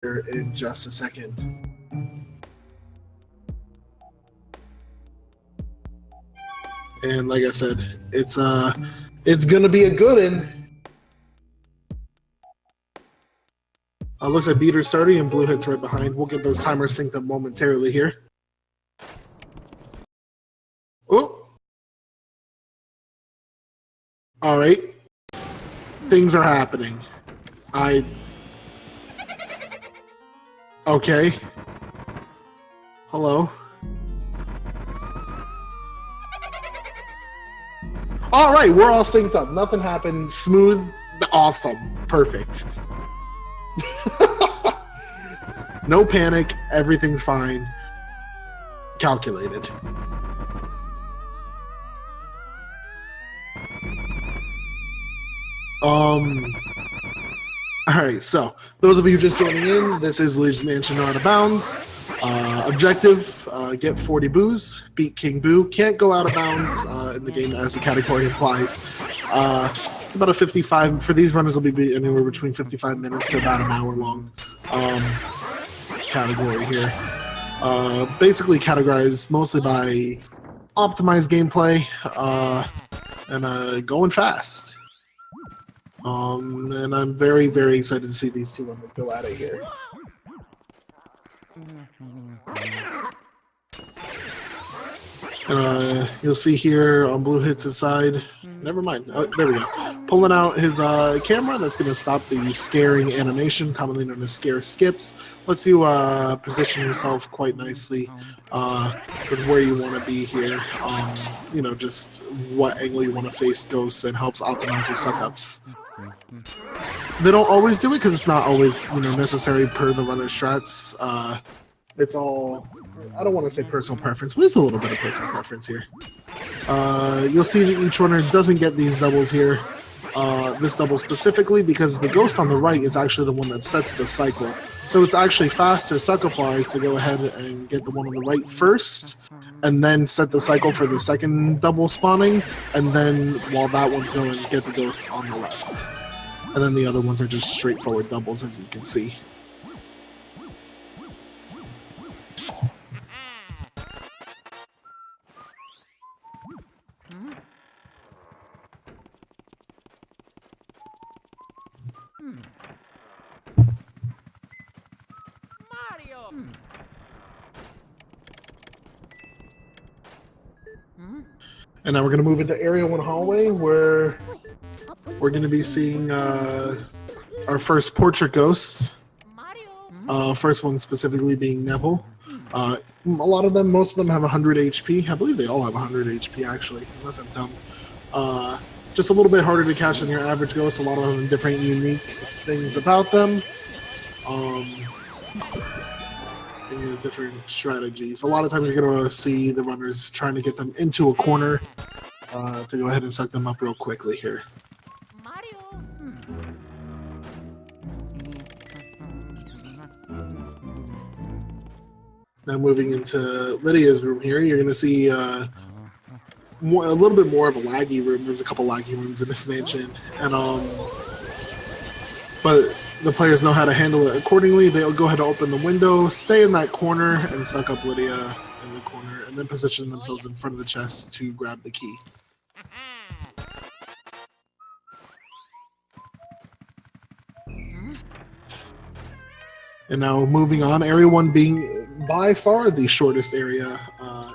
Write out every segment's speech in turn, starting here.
here in just a second. And like I said, it's gonna be a good one. Looks like Beater's starting and Bluehits right behind. We'll get those timers synced up momentarily here. Oh. All right. Things are happening. Okay. Hello. All right, we're all synced up. Nothing happened. Smooth. Awesome. Perfect. No panic. Everything's fine. Calculated. All right, so those of you just joining in, this is Luigi's Mansion Out of Bounds. Objective, get 40 boos, beat King Boo. Can't go out of bounds in the game as the category implies. It's about a 55, for these runners will be anywhere between 55 minutes to about an hour long category here. Basically categorized mostly by optimized gameplay and going fast. And I'm very, very excited to see these two runners go at it here. You'll see here on Bluehits' side, never mind, oh, there we go, pulling out his camera. That's going to stop the scaring animation, commonly known as scare skips. Lets you position yourself quite nicely with where you want to be here. You know, just what angle you want to face ghosts, and helps optimize your suck-ups. They don't always do it because it's not always, you know, necessary per the runner's strats. It's all, I don't want to say personal preference, but it's a little bit of personal preference here. You'll see that each runner doesn't get these doubles here. This double specifically because the ghost on the right is actually the one that sets the cycle. So it's actually faster suck-up-wise to go ahead and get the one on the right first, and then set the cycle for the second double spawning, and then while that one's going, get the ghost on the left. And then the other ones are just straightforward doubles, as you can see. And now we're going to move into Area 1 Hallway, where we're going to be seeing our first portrait ghosts. First one specifically being Neville. A lot of them, most of them have 100 HP. I believe they all have 100 HP, actually, unless I'm dumb. Just a little bit harder to catch than your average ghost. A lot of them different, unique things about them. Different strategies. A lot of times you're going to see the runners trying to get them into a corner to go ahead and suck them up real quickly here. Now moving into Lydia's room here, you're going to see a little bit more of a laggy room. There's a couple laggy rooms in this mansion, and but the players know how to handle it accordingly. They'll go ahead and open the window, stay in that corner, and suck up Lydia in the corner, and then position themselves in front of the chest to grab the key. And now moving on, Area 1 being by far the shortest area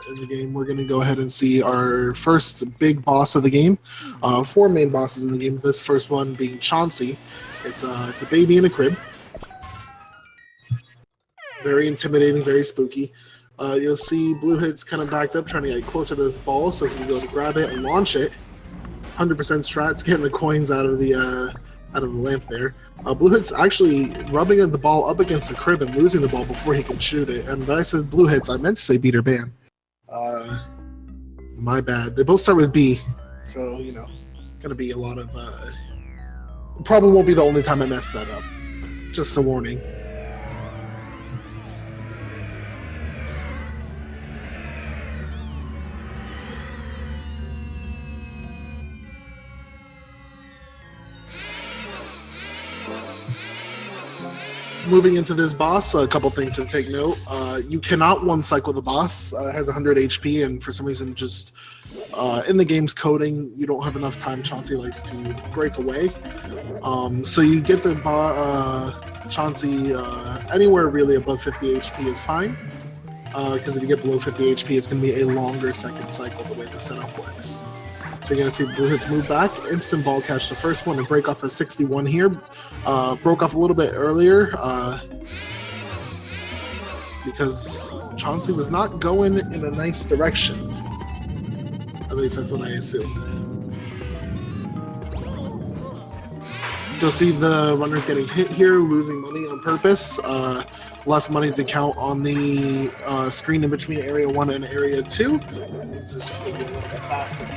in the game, we're going to go ahead and see our first big boss of the game. 4 main bosses in the game, this first one being Chauncey. It's a baby in a crib. Very intimidating, very spooky. You'll see Bluehits kind of backed up, trying to get closer to this ball so he can go to grab it and launch it. 100% strats, getting the coins out of the lamp there. Bluehits actually rubbing the ball up against the crib and losing the ball before he can shoot it. And when I said Bluehits, I meant to say BeterBan. My bad. They both start with B, so you know, gonna be a lot of. Probably won't be the only time I mess that up. Just a warning. Moving into this boss, a couple things to take note. You cannot one cycle the boss. It has 100 HP, and for some reason, just in the game's coding, you don't have enough time. Chauncey likes to break away. So you get the Chauncey anywhere really above 50 HP is fine. Because if you get below 50 HP, it's going to be a longer second cycle the way the setup works. So you're going to see Bluehits move back, instant ball catch the first one, and break off a 61 here. Broke off a little bit earlier because Chauncey was not going in a nice direction. At least that's what I assume. You'll see the runners getting hit here, losing money on purpose. Less money to count on the screen in between Area 1 and Area 2. It's just going to be a little bit faster.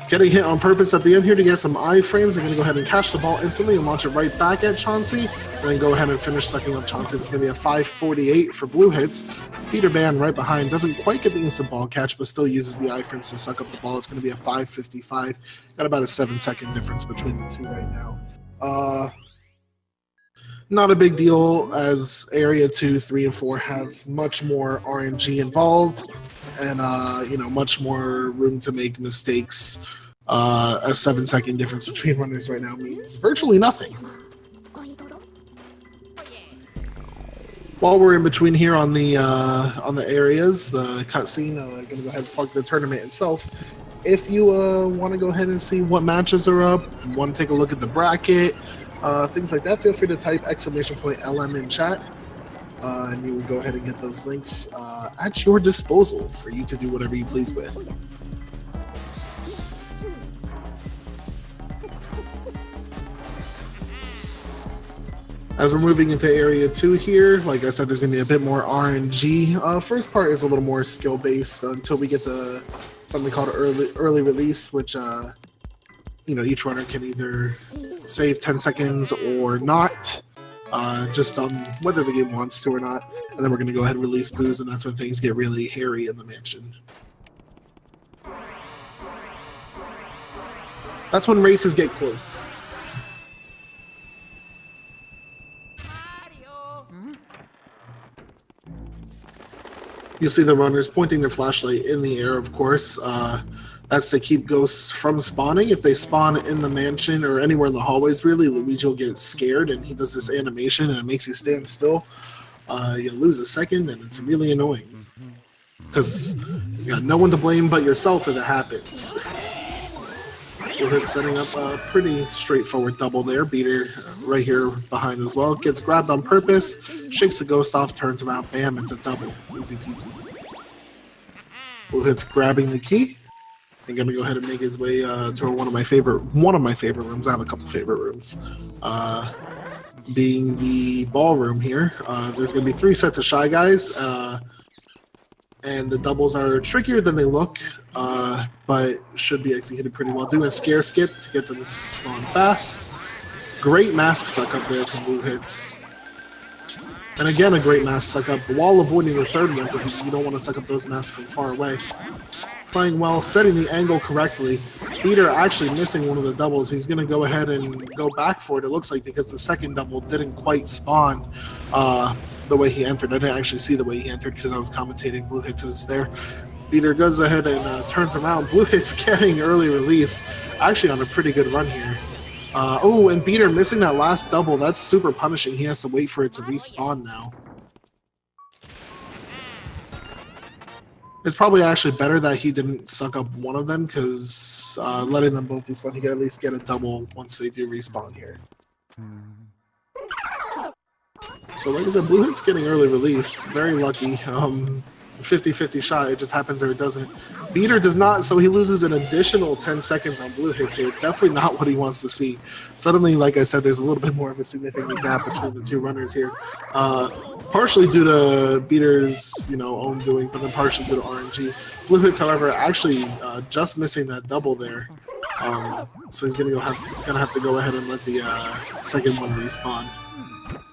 Getting hit on purpose at the end here to get some iframes. I'm going to go ahead and catch the ball instantly and launch it right back at Chauncey. And then go ahead and finish sucking up Chauncey. It's going to be a 548 for Bluehits. BeterBan right behind. Doesn't quite get the instant ball catch, but still uses the iframes to suck up the ball. It's going to be a 555. Got about a 7-second difference between the two right now. Not a big deal, as Area 2, 3, and 4 have much more RNG involved and much more room to make mistakes. A 7-second difference between runners right now means virtually nothing. While we're in between here on the areas, the cutscene, I'm going to go ahead and plug the tournament itself. If you want to go ahead and see what matches are up, want to take a look at the bracket, things like that, feel free to type !LM in chat, and you will go ahead and get those links at your disposal for you to do whatever you please with. As we're moving into Area 2 here, like I said, there's going to be a bit more RNG. First part is a little more skill-based until we get to something called early release, which each runner can either save 10 seconds or not, just on whether the game wants to or not. And then we're going to go ahead and release booze, and that's when things get really hairy in the mansion. That's when races get close. You'll see the runners pointing their flashlight in the air, of course. That's to keep ghosts from spawning. If they spawn in the mansion or anywhere in the hallways, really, Luigi will get scared, and he does this animation, and it makes you stand still. You lose a second, and it's really annoying. Because you got no one to blame but yourself if it happens. Bluehits setting up a pretty straightforward double there. Beater right here behind as well. Gets grabbed on purpose, shakes the ghost off, turns around, bam, it's a double. Easy peasy. Bluehits grabbing the key. And gonna go ahead and make his way to one of my favorite rooms. I have a couple favorite rooms. Being the ballroom here. There's gonna be 3 sets of Shy Guys. And the doubles are trickier than they look, but should be executed pretty well. Doing a scare skip to get them spawn fast. Great mask suck up there from Bluehits. And again, a great mask suck up while avoiding the third ones if you don't want to suck up those masks from far away. Playing well, setting the angle correctly. Beater actually missing one of the doubles. He's going to go ahead and go back for it, it looks like, because the second double didn't quite spawn the way he entered. I didn't actually see the way he entered because I was commentating. Bluehits is there. Beater goes ahead and turns around. Bluehits getting early release. Actually on a pretty good run here. And Beater missing that last double. That's super punishing. He has to wait for it to respawn now. It's probably actually better that he didn't suck up one of them, because letting them both respawn, he can at least get a double once they do respawn here. So like I said, Bluehits getting early release. Very lucky. 50-50 shot. It just happens or it doesn't. Beater does not, so he loses an additional 10 seconds on Bluehits here. Definitely not what he wants to see. Suddenly, like I said, there's a little bit more of a significant gap between the two runners here. Partially due to Beater's, own doing, but then partially due to RNG. Bluehits, however, actually just missing that double there. So he's gonna have to go ahead and let the second one respawn.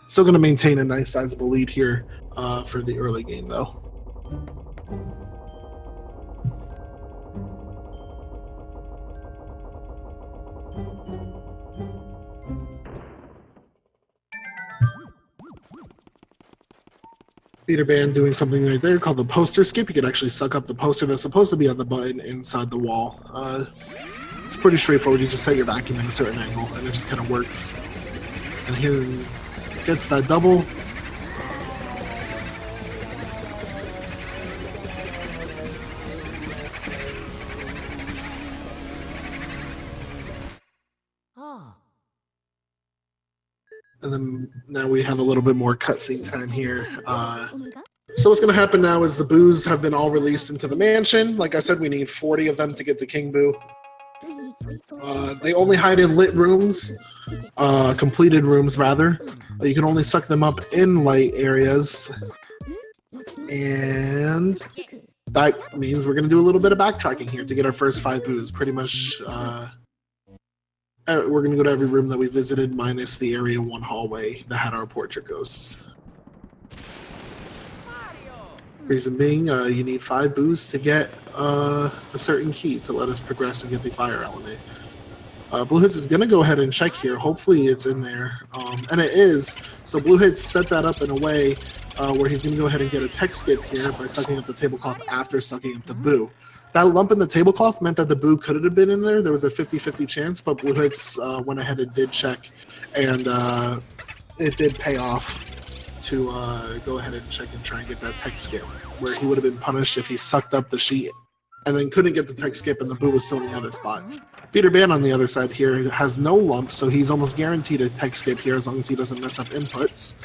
Still gonna maintain a nice sizable lead here for the early game though. BeterBan doing something right there called the poster skip. You could actually suck up the poster that's supposed to be on the button inside the wall. It's pretty straightforward. You just set your vacuum in a certain angle, and it just kind of works. And here gets that double. And then now we have a little bit more cutscene time here. So what's going to happen now is the boos have been all released into the mansion. Like I said, we need 40 of them to get the King Boo. They only hide in lit rooms, completed rooms rather. You can only suck them up in light areas. And that means we're going to do a little bit of backtracking here to get our first 5 boos. Pretty much, we're going to go to every room that we visited minus the Area 1 hallway that had our portrait ghosts. Reason being, you need 5 boos to get a certain key to let us progress and get the fire element. Bluehits is going to go ahead and check here. Hopefully it's in there. And it is. So Bluehits set that up in a way where he's going to go ahead and get a tech skip here by sucking up the tablecloth after sucking up the boo. That lump in the tablecloth meant that the boo could have been in there. There was a 50-50 chance, but Bluehits went ahead and did check. And it did pay off to go ahead and check and try and get that tech skip, where he would have been punished if he sucked up the sheet and then couldn't get the tech skip and the boo was still in the other spot. BeterBan on the other side here has no lump, so he's almost guaranteed a tech skip here as long as he doesn't mess up inputs.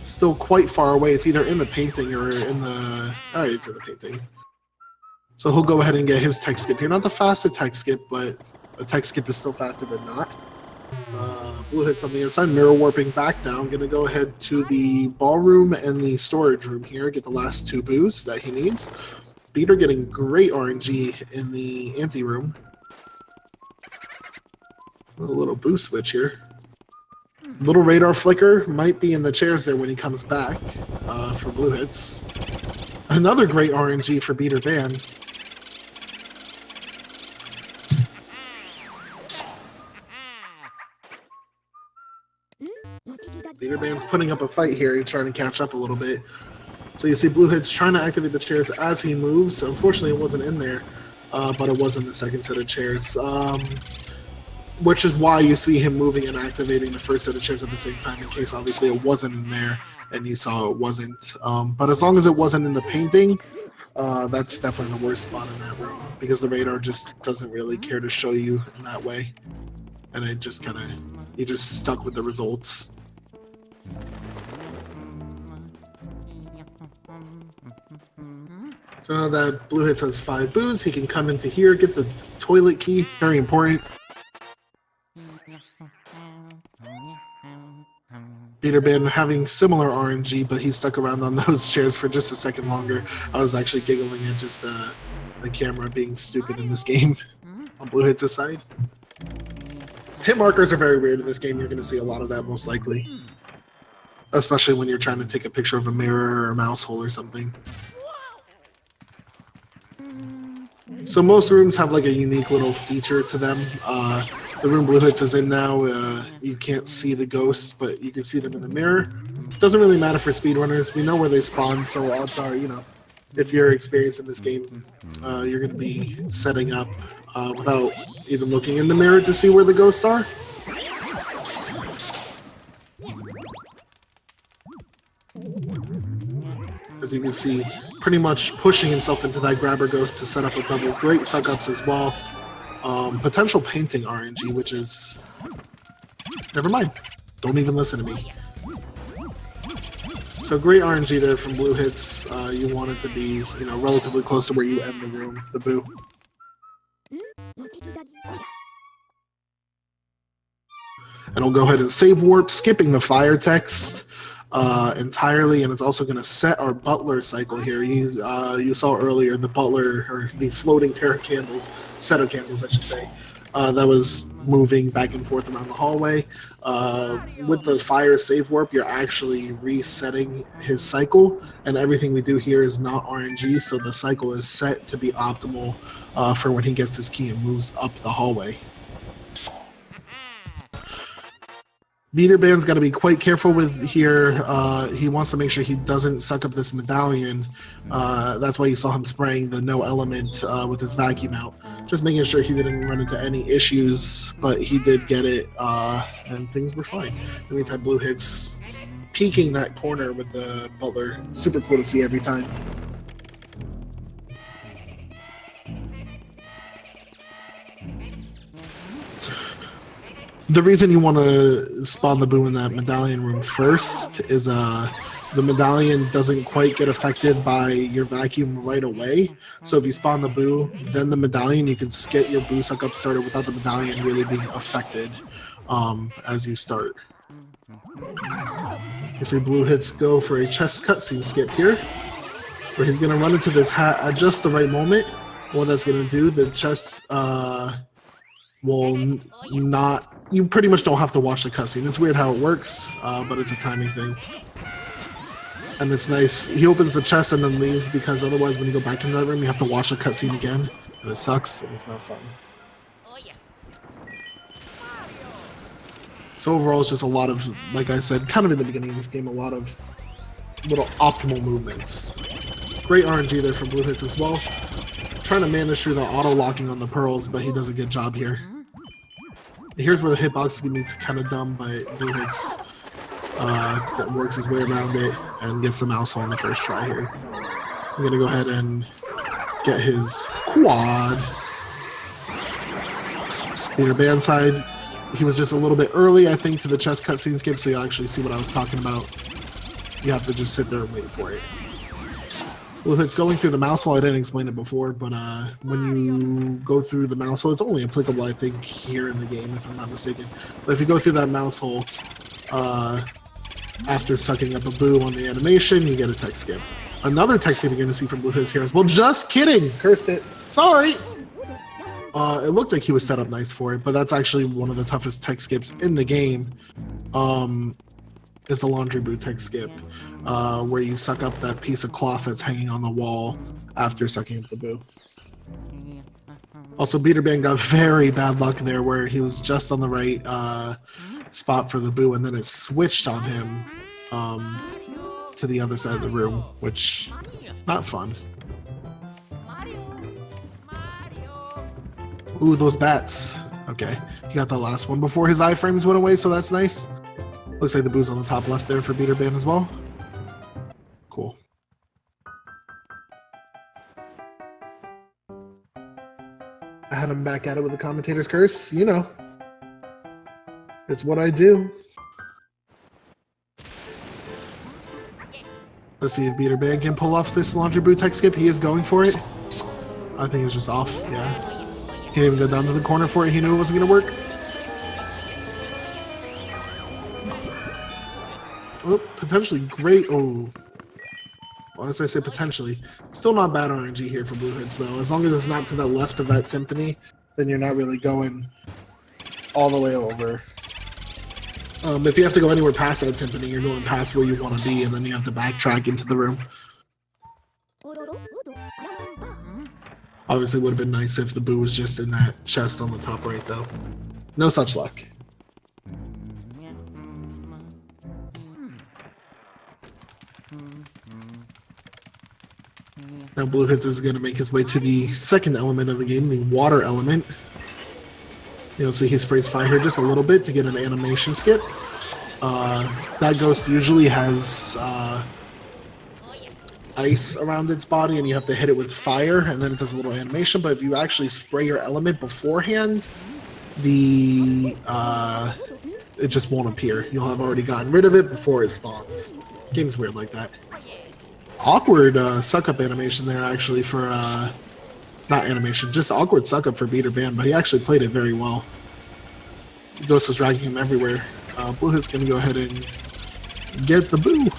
Still quite far away. It's either in the painting or in the... Alright, it's in the painting. So he'll go ahead and get his tech skip here. Not the fastest tech skip, but a tech skip is still faster than not. Bluehits on the inside, mirror warping back down. Gonna go ahead to the ballroom and the storage room here, get the last 2 boos that he needs. Beater getting great RNG in the ante room. A little boo switch here. Little radar flicker might be in the chairs there when he comes back for Bluehits. Another great RNG for BeterBan. BeterBan's putting up a fight here. He's trying to catch up a little bit. So you see Bluehits trying to activate the chairs as he moves. Unfortunately, it wasn't in there, but it was in the second set of chairs. Which is why you see him moving and activating the first set of chairs at the same time, in case obviously it wasn't in there and you saw it wasn't. But as long as it wasn't in the painting, that's definitely the worst spot in that room, because the radar just doesn't really care to show you in that way. And it just kind of, you're just stuck with the results. So now that Bluehits has 5 boos, he can come into here, get the toilet key, very important. BeterBan having similar RNG, but he stuck around on those chairs for just a second longer. I was actually giggling at just the camera being stupid in this game on Bluehits' side. Hit markers are very weird in this game. You're going to see a lot of that most likely. Especially when you're trying to take a picture of a mirror or a mouse hole or something. So most rooms have like a unique little feature to them. The room Bluehits is in now, you can't see the ghosts, but you can see them in the mirror. Doesn't really matter for speedrunners. We know where they spawn, so odds are, you know, if you're experienced in this game, you're going to be setting up without even looking in the mirror to see where the ghosts are. As you can see, pretty much pushing himself into that grabber ghost to set up a double. Great suck-ups as well. Potential painting RNG, which is... Never mind. Don't even listen to me. So great RNG there from Bluehits. You want it to be, you know, relatively close to where you end the room, the boo. And we'll go ahead and save warp, skipping the fire text entirely, and it's also going to set our butler cycle here. You saw earlier the butler, or the floating pair of candles, set of candles I should say, that was moving back and forth around the hallway. With the fire save warp, you're actually resetting his cycle, and everything we do here is not RNG, so the cycle is set to be optimal for when he gets his key and moves up the hallway. BeterBan's got to be quite careful with here. He wants to make sure he doesn't suck up this medallion. That's why you saw him spraying the no element with his vacuum out. Just making sure he didn't run into any issues, but he did get it, and things were fine. In the meantime, Bluehits peeking that corner with the butler. Super cool to see every time. The reason you want to spawn the boo in that medallion room first is the medallion doesn't quite get affected by your vacuum right away. So if you spawn the boo, then the medallion, you can get your boo suck up started without the medallion really being affected as you start. You see Bluehits go for a chest cutscene skip here, where he's going to run into this hat at just the right moment. What that's going to do, the chest will not... You pretty much don't have to watch the cutscene. It's weird how it works, but it's a timing thing. And it's nice. He opens the chest and then leaves because otherwise when you go back in that room, you have to watch the cutscene again. And it sucks and it's not fun. So overall, it's just a lot of, like I said, kind of in the beginning of this game, a lot of little optimal movements. Great RNG there from Bluehits as well. Trying to manage through the auto-locking on the pearls, but he does a good job here. Here's where the hitbox is going to be kind of dumb, but Bluehits that works his way around it and gets the mouse hole on the first try here. I'm going to go ahead and get his quad. BeterBan side, he was just a little bit early, I think, to the chest cutscene skip, so you'll actually see what I was talking about. You have to just sit there and wait for it. Bluehits going through the mouse hole, I didn't explain it before, but when you go through the mouse hole, it's only applicable, I think, here in the game, if I'm not mistaken. But if you go through that mouse hole, after sucking up a boo on the animation, you get a tech skip. Another tech skip you're going to see from Bluehits here as well. Just kidding! Cursed it. Sorry! It looked like he was set up nice for it, but that's actually one of the toughest tech skips in the game. Is the laundry boot tech skip, where you suck up that piece of cloth that's hanging on the wall after sucking up the boo. Also, BeterBan got very bad luck there, where he was just on the right spot for the boo, and then it switched on him to the other side of the room, which, not fun. Ooh, those bats. Okay, he got the last one before his iframes went away, so that's nice. Looks like the boo's on the top left there for BeterBan as well. Cool. I had him back at it with the commentator's curse. You know. It's what I do. Let's see if BeterBan can pull off this laundry boot tech skip. He is going for it. I think it's just off. Yeah. He didn't even go down to the corner for it. He knew it wasn't going to work. Oh, potentially great. Oh, well, as I say, potentially. Still not bad RNG here for Bluehits, though. As long as it's not to the left of that timpani, then you're not really going all the way over. If you have to go anywhere past that timpani, you're going past where you want to be, and then you have to backtrack into the room. Obviously, it would have been nice if the boo was just in that chest on the top right, though. No such luck. Now Bluehits is going to make his way to the second element of the game, the water element. You'll see he sprays fire here just a little bit to get an animation skip. That ghost usually has ice around its body, and you have to hit it with fire, and then it does a little animation. But if you actually spray your element beforehand, it just won't appear. You'll have already gotten rid of it before it spawns. Game's weird like that. Awkward suck-up animation there, actually, for... not animation, just awkward suck-up for BeterBan, but he actually played it very well. Ghost was dragging him everywhere. Bluehit's going to go ahead and get the boo.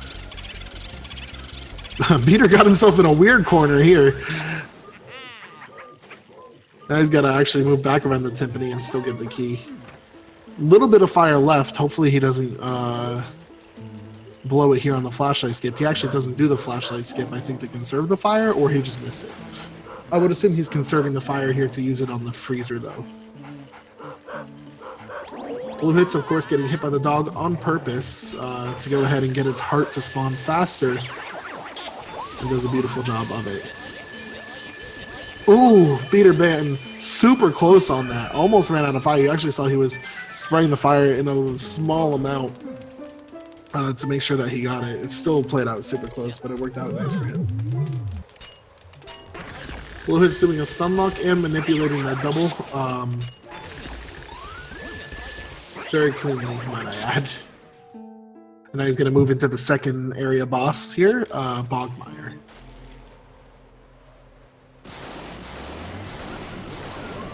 Beater got himself in a weird corner here. Now he's got to actually move back around the timpani and still get the key. A little bit of fire left. Hopefully he doesn't blow it here on the flashlight skip. He actually doesn't do the flashlight skip, I think, to conserve the fire, or he just missed it. I would assume he's conserving the fire here to use it on the freezer, though. Bluehits, of course, getting hit by the dog on purpose to go ahead and get its heart to spawn faster. And does a beautiful job of it. Ooh, BeterBan super close on that. Almost ran out of fire. You actually saw he was spraying the fire in a small amount to make sure that he got it. It still played out super close, but it worked out nice for him. Bluehits doing a stun lock and manipulating that double. Very cleanly, might I add. And now he's going to move into the second area boss here, Bogmire.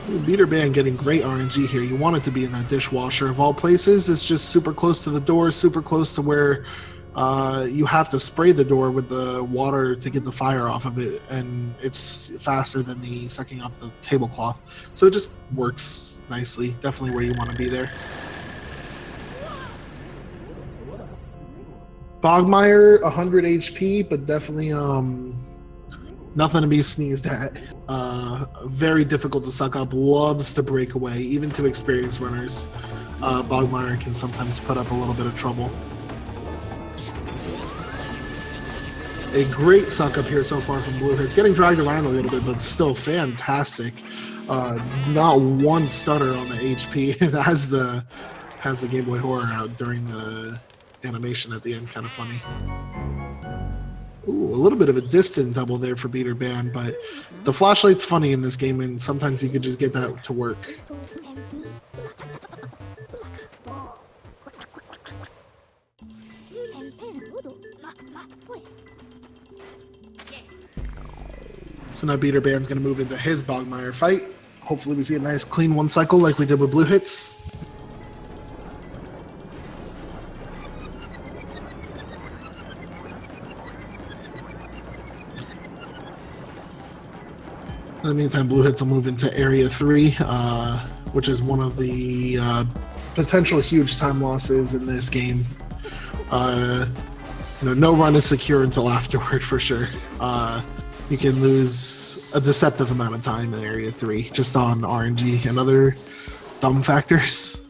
BeterBan getting great RNG here. You want it to be in that dishwasher of all places. It's just super close to the door, super close to where you have to spray the door with the water to get the fire off of it, and it's faster than the sucking up the tablecloth. So it just works nicely. Definitely where you want to be there. Bogmire, 100 HP, but definitely nothing to be sneezed at. Very difficult to suck up, loves to break away. Even to experienced runners, Bogmire can sometimes put up a little bit of trouble. A great suck up here so far from Bluehits. Getting dragged around a little bit, but still fantastic. Not one stutter on the HP. It has the Game Boy Horror out during the animation at the end, kind of funny. Ooh, a little bit of a distant double there for BeterBan, but the flashlight's funny in this game, and sometimes you could just get that to work. So now BeterBan's going to move into his Bogmire fight. Hopefully we see a nice clean one cycle like we did with Bluehits. In the meantime, Bluehits will move into Area 3, which is one of the potential huge time losses in this game. No run is secure until afterward, for sure. You can lose a deceptive amount of time in Area 3, just on RNG and other dumb factors.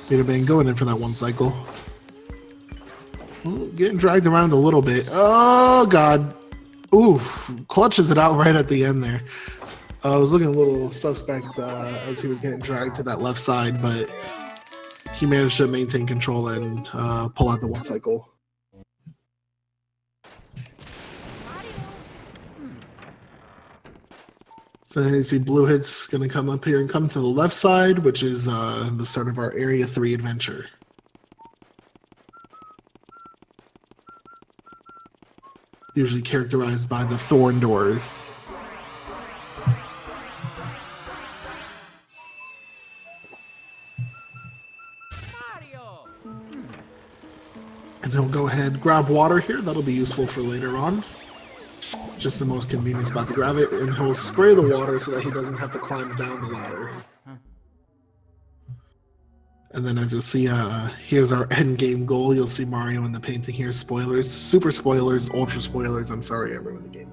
BeterBan going in for that one cycle. Ooh, getting dragged around a little bit. Oh, God. Oof, clutches it out right at the end there. I was looking a little suspect as he was getting dragged to that left side, but he managed to maintain control and pull out the one cycle. So now you see Bluehits going to come up here and come to the left side, which is the start of our Area 3 adventure. Usually characterized by the thorn doors. And he'll go ahead, grab water here. That'll be useful for later on. Just the most convenient spot to grab it. And he'll spray the water so that he doesn't have to climb down the ladder. And then as you'll see, here's our end game goal. You'll see Mario in the painting here. Spoilers, super spoilers, ultra spoilers. I'm sorry, everyone in the game.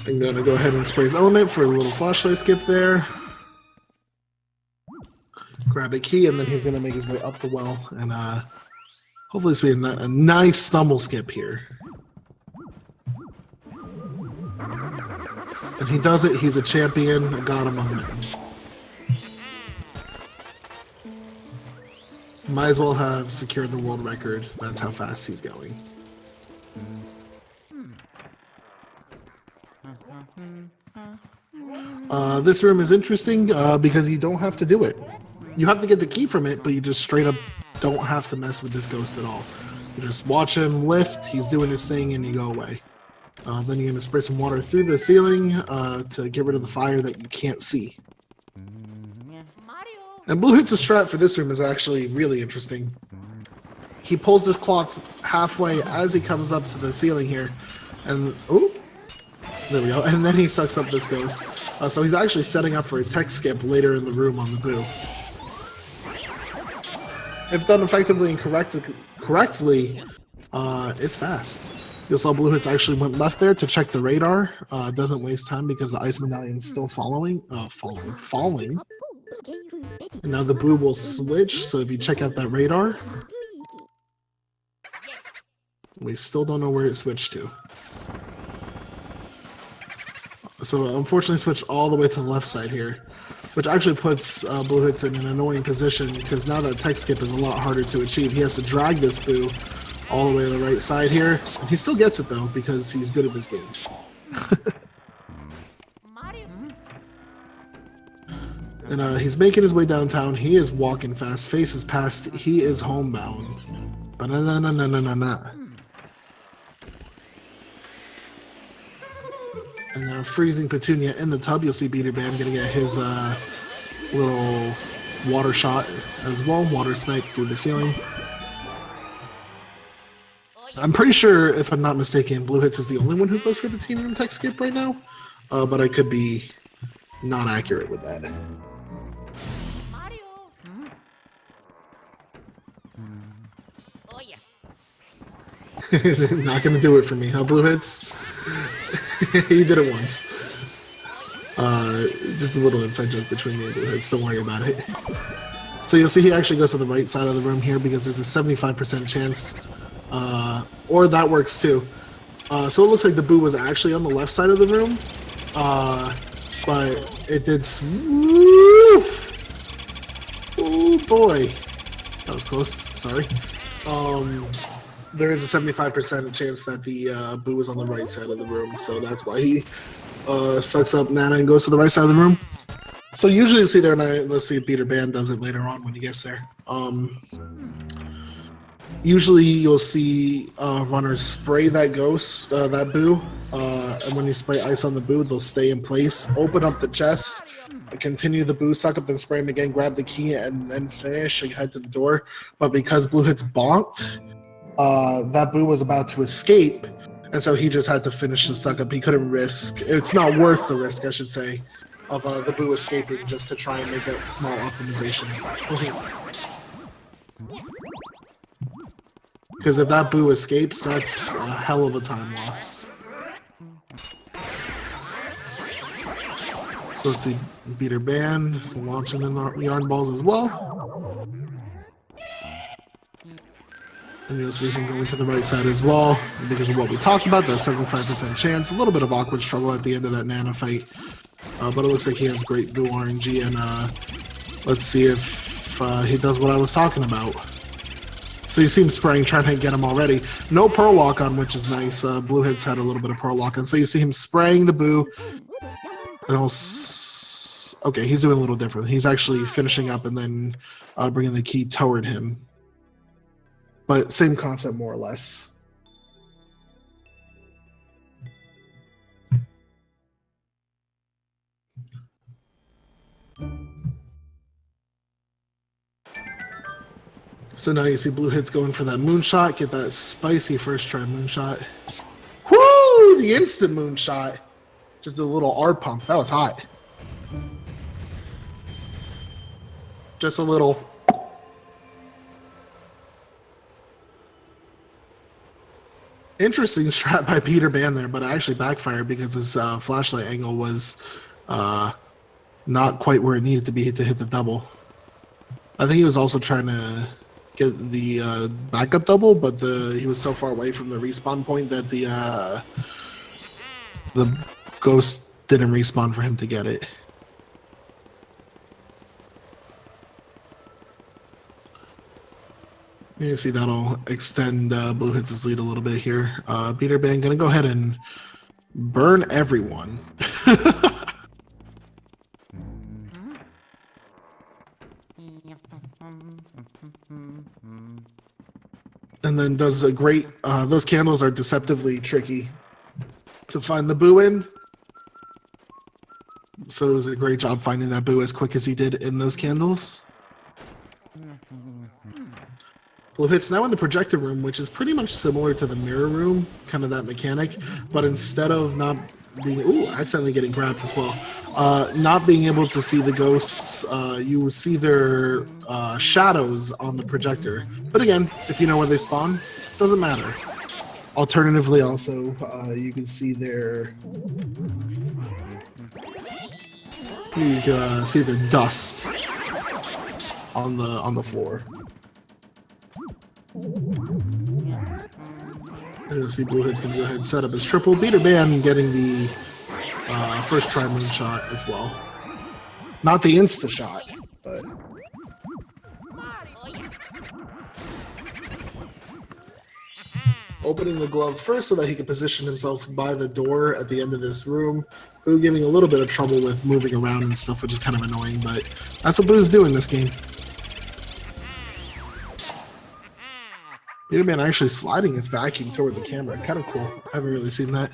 I'm going to go ahead and spray his element for a little flashlight skip there. Grab a key, and then he's going to make his way up the well, and hopefully it's be a nice stumble skip here. And he does it. He's a champion, a god among men. Might as well have secured the world record. That's how fast he's going. This room is interesting because you don't have to do it. You have to get the key from it, but you just straight up don't have to mess with this ghost at all. You just watch him lift, he's doing his thing, and you go away. Then you're going to spray some water through the ceiling to get rid of the fire that you can't see. And Bluehits' strat for this room is actually really interesting. He pulls this cloth halfway as he comes up to the ceiling here, and ooh, there we go. And then he sucks up this ghost. So he's actually setting up for a tech skip later in the room on the boo. if done effectively and correctly, it's fast. You saw Bluehits actually went left there to check the radar. Doesn't waste time because the ice medallion's still falling. And now the Boo will switch. So if you check out that radar, we still don't know where it switched to. So unfortunately switched all the way to the left side here, which actually puts Bluehits in an annoying position because now that tech skip is a lot harder to achieve. He has to drag this Boo all the way to the right side here. He still gets it though because he's good at this game. And he's making his way downtown. He is walking fast. Face is past. He is homebound. Ba-na-na-na-na-na-na. And now freezing Petunia in the tub. You'll see BeterBan gonna get his little water shot as well. Water snipe through the ceiling. I'm pretty sure, if I'm not mistaken, Bluehits is the only one who goes for the team room tech skip right now. But I could be not accurate with that. Not gonna do it for me, huh, Bluehits? He did it once. Just a little inside joke between me and Bluehits. Don't worry about it. So you'll see he actually goes to the right side of the room here because there's a 75% chance. Or that works too. So it looks like the Boo was actually on the left side of the room. But it did oh boy. That was close, sorry. There is a 75% chance that the Boo is on the right side of the room, so that's why he sucks up Nana and goes to the right side of the room. So usually you see there, and let's see if BeterBan does it later on when he gets there. Usually you'll see runners spray that ghost, that Boo, and when you spray ice on the Boo, they'll stay in place. Open up the chest, continue the Boo, suck up, then spray him again, grab the key, and then finish and head to the door. But because Bluehits bonked, that Boo was about to escape, and so he just had to finish the suck up. He couldn't risk, it's not worth the risk, I should say, of the Boo escaping just to try and make a small optimization of that point. Because if that Boo escapes, that's a hell of a time loss. So let's see, BeterBan launching in the yarn balls as well. And you'll see him going to the right side as well because of what we talked about, that 75% chance. A little bit of awkward struggle at the end of that Nana fight. But it looks like he has great Boo RNG, and let's see if he does what I was talking about. So you see him spraying, trying to get him already. No Pearl Lock on, which is nice. Bluehits had a little bit of Pearl Lock on. So you see him spraying the Boo. And okay, he's doing a little different. He's actually finishing up and then bringing the key toward him. But same concept, more or less. So now you see Bluehits going for that moonshot. Get that spicy first try moonshot. Woo! The instant moonshot. Just a little R pump. That was hot. Just a little. Interesting strat by BeterBan there, but it actually backfired because his flashlight angle was not quite where it needed to be to hit the double. I think he was also trying to get the backup double, but he was so far away from the respawn point that the ghost didn't respawn for him to get it. You see that'll extend Bluehits' lead a little bit here. BeterBan gonna go ahead and burn everyone. And then does a great, those candles are deceptively tricky to find the Boo in. So it was a great job finding that Boo as quick as he did in those candles. Bluehits now in the projector room, which is pretty much similar to the mirror room, kind of that mechanic, but instead of not accidentally getting grabbed as well. Not being able to see the ghosts, you would see their shadows on the projector. But again, if you know where they spawn, doesn't matter. Alternatively, also, you can see their... You can see the dust on the floor. And you'll see Bluehits gonna go ahead and set up his triple. BeterBan getting the first try moonshot as well. Not the insta shot, but opening the glove first so that he can position himself by the door at the end of this room. Boo giving a little bit of trouble with moving around and stuff, which is kind of annoying, but that's what Boo's doing this game. BeterBan actually sliding his vacuum toward the camera. Kind of cool. I haven't really seen that.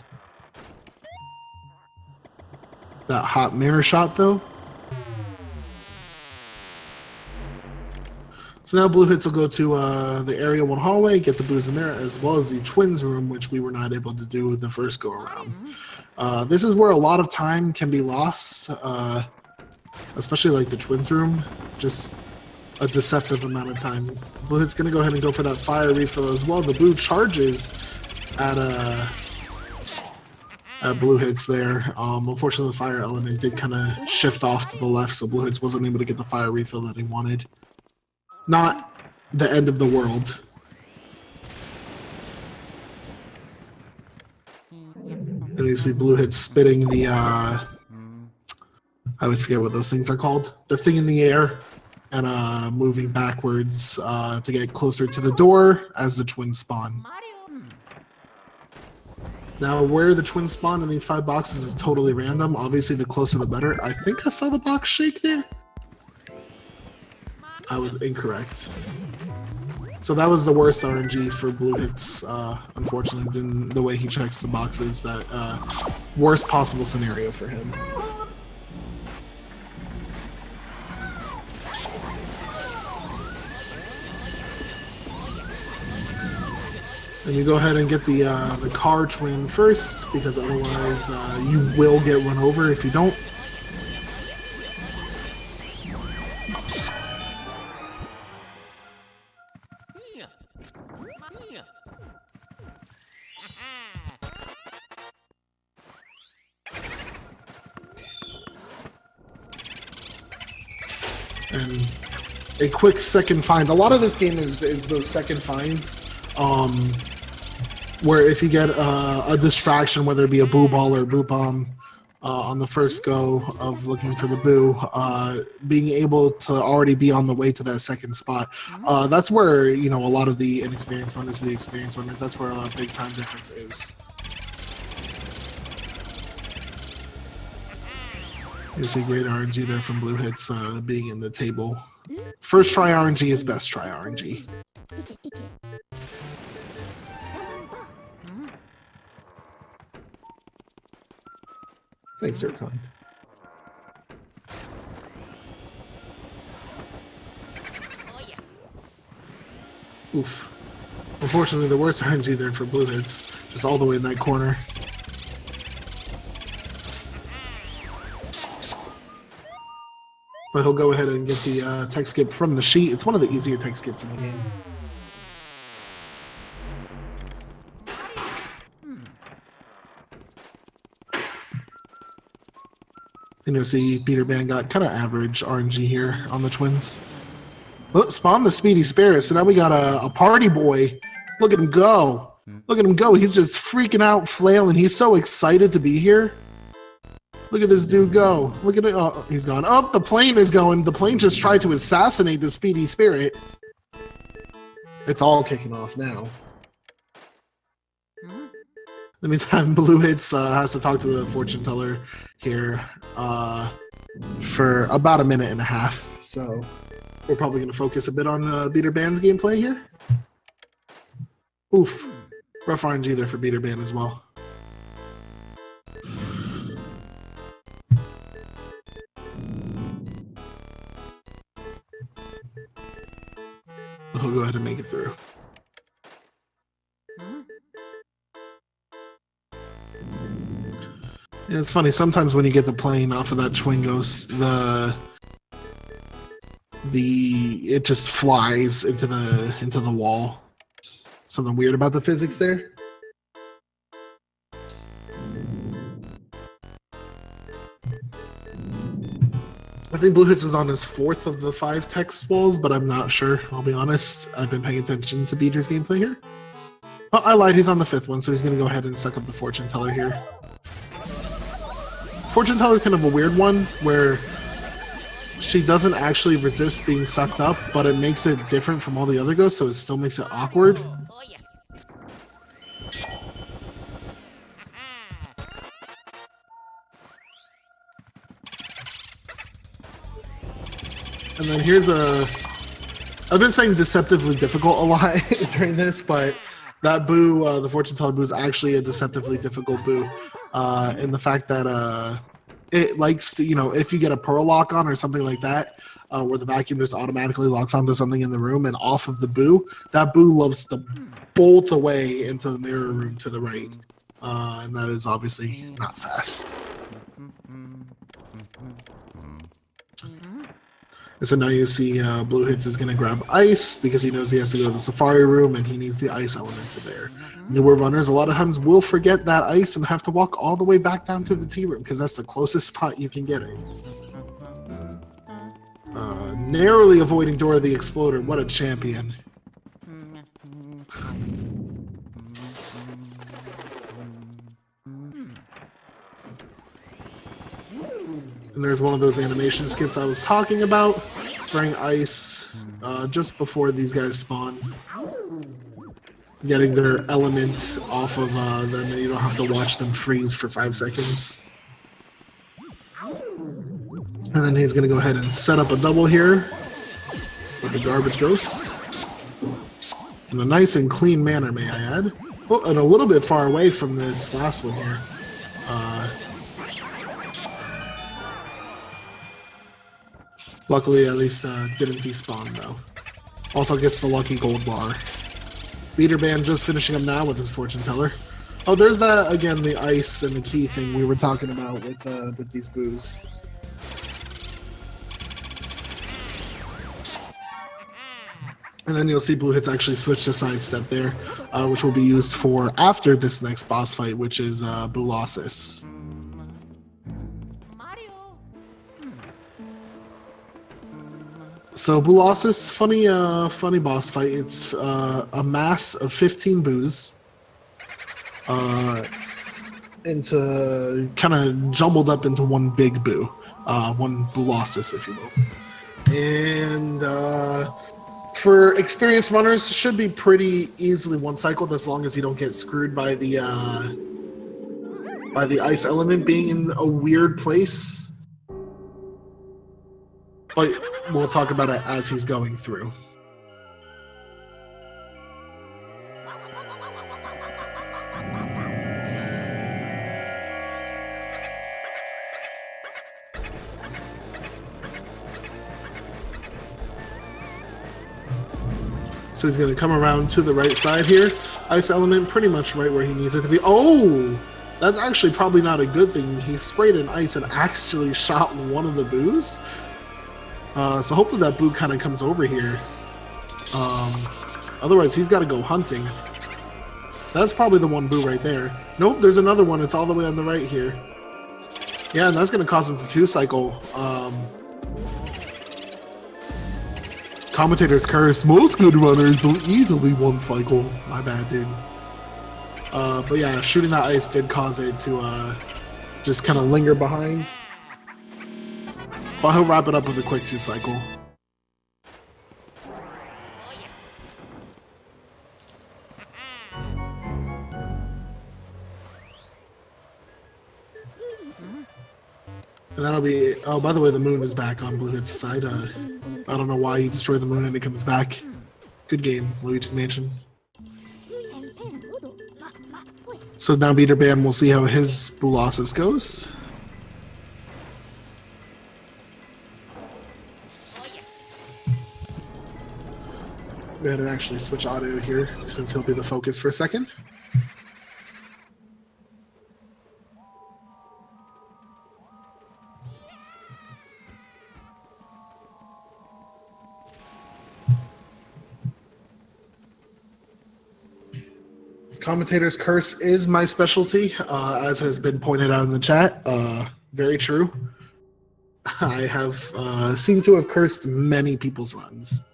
That hot mirror shot, though. So now Bluehits will go to the Area 1 hallway, get the Boos in there, as well as the Twins room, which we were not able to do the first go-around. This is where a lot of time can be lost, especially like the Twins room. Just a deceptive amount of time. Bluehits going to go ahead and go for that fire refill as well. The Boo charges at Bluehits there. Unfortunately, the fire element did kind of shift off to the left, so Bluehits wasn't able to get the fire refill that he wanted. Not the end of the world. And you see Bluehits spitting the, I always forget what those things are called. The thing in the air. And moving backwards to get closer to the door as the twins spawn. Now, where the twins spawn in these 5 boxes is totally random. Obviously, the closer the better. I think I saw the box shake there. I was incorrect. So that was the worst RNG for Bluehits, unfortunately, in the way he checks the boxes. That worst possible scenario for him. And you go ahead and get the car twin first, because otherwise you will get run over if you don't. And a quick second find. A lot of this game is those second finds. Where if you get a distraction, whether it be a boo ball or a boo bomb on the first go of looking for the boo, being able to already be on the way to that second spot, that's where, you know, a lot of the inexperienced runners, the experienced runners, that's where a big time difference is. You see great RNG there from Bluehits being in the table. First try RNG is best try RNG. Thanks, Zircon. Oof. Unfortunately, the worst RNG there for Bluehits, just all the way in that corner. But he'll go ahead and get the tech skip from the sheet. It's one of the easier tech skips in the game. And you'll see BeterBan got kind of average RNG here on the twins. Oh, spawn the Speedy Spirit. So now we got a party boy. Look at him go. Look at him go. He's just freaking out, flailing. He's so excited to be here. Look at this dude go. Look at it. Oh, he's gone. Oh, the plane is going. The plane just tried to assassinate the Speedy Spirit. It's all kicking off now. In the meantime, Bluehits has to talk to the fortune teller here for about 1.5 minutes. So we're probably going to focus a bit on BeterBan's gameplay here. Oof. Rough RNG there for BeterBan as well. He'll go ahead and make it through. Yeah, it's funny. Sometimes when you get the plane off of that Twingos, it just flies into the wall. Something weird about the physics there. I think Bluehits is on his 4th of the 5 text balls, but I'm not sure. I'll be honest. I've been paying attention to Beater's gameplay here. Oh, I lied. He's on the 5th one, so he's going to go ahead and suck up the Fortune Teller here. Fortune Teller is kind of a weird one, where she doesn't actually resist being sucked up, but it makes it different from all the other ghosts, so it still makes it awkward. And then here's I've been saying deceptively difficult a lot during this, but that boo, the Fortune Teller boo, is actually a deceptively difficult boo. In the fact that it likes to, if you get a pearl lock on or something like that, where the vacuum just automatically locks onto something in the room and off of the boo, that boo loves to bolt away into the mirror room to the right. And that is obviously not fast. And so now you see Bluehits is going to grab ice because he knows he has to go to the safari room and he needs the ice element there. Newer runners a lot of times will forget that ice and have to walk all the way back down to the tea room because that's the closest spot you can get it. Narrowly avoiding Dora the Exploder. What a champion. And there's one of those animation skips I was talking about, spraying ice just before these guys spawn. Getting their element off of them, and you don't have to watch them freeze for 5 seconds. And then he's going to go ahead and set up a double here with the garbage ghost. In a nice and clean manner, may I add. Oh, and a little bit far away from this last one here. Luckily, at least didn't despawn, though. Also gets the lucky gold bar. BeterBan just finishing up now with his Fortune Teller. Oh, there's that, again, the ice and the key thing we were talking about with these boos. And then you'll see Bluehits actually switch to sidestep there, which will be used for after this next boss fight, which is Bluehits. So Bluehits, funny boss fight. It's a mass of 15 boos, into kind of jumbled up into one big boo, one Bluehits, if you will. And for experienced runners, should be pretty easily one cycled as long as you don't get screwed by the ice element being in a weird place. But we'll talk about it as he's going through. So he's going to come around to the right side here. Ice element pretty much right where he needs it to be. Oh! That's actually probably not a good thing. He sprayed in ice and actually shot one of the boos. So hopefully that boo kind of comes over here. Otherwise, he's got to go hunting. That's probably the one boo right there. Nope, there's another one. It's all the way on the right here. Yeah, and that's going to cause him to 2-cycle. Commentator's curse. Most good runners will easily 1-cycle. My bad, dude. But yeah, shooting that ice did cause it to just kind of linger behind. But he'll wrap it up with a quick 2-cycle. And that'll be... Oh, by the way, the moon is back on Bluehits' side. I don't know why he destroyed the moon and it comes back. Good game, Luigi's Mansion. So now BeterBan, we'll see how his Bluehits goes. Go ahead and actually switch audio here, since he'll be the focus for a second. Commentator's curse is my specialty, as has been pointed out in the chat. Very true. I have seemed to have cursed many people's runs.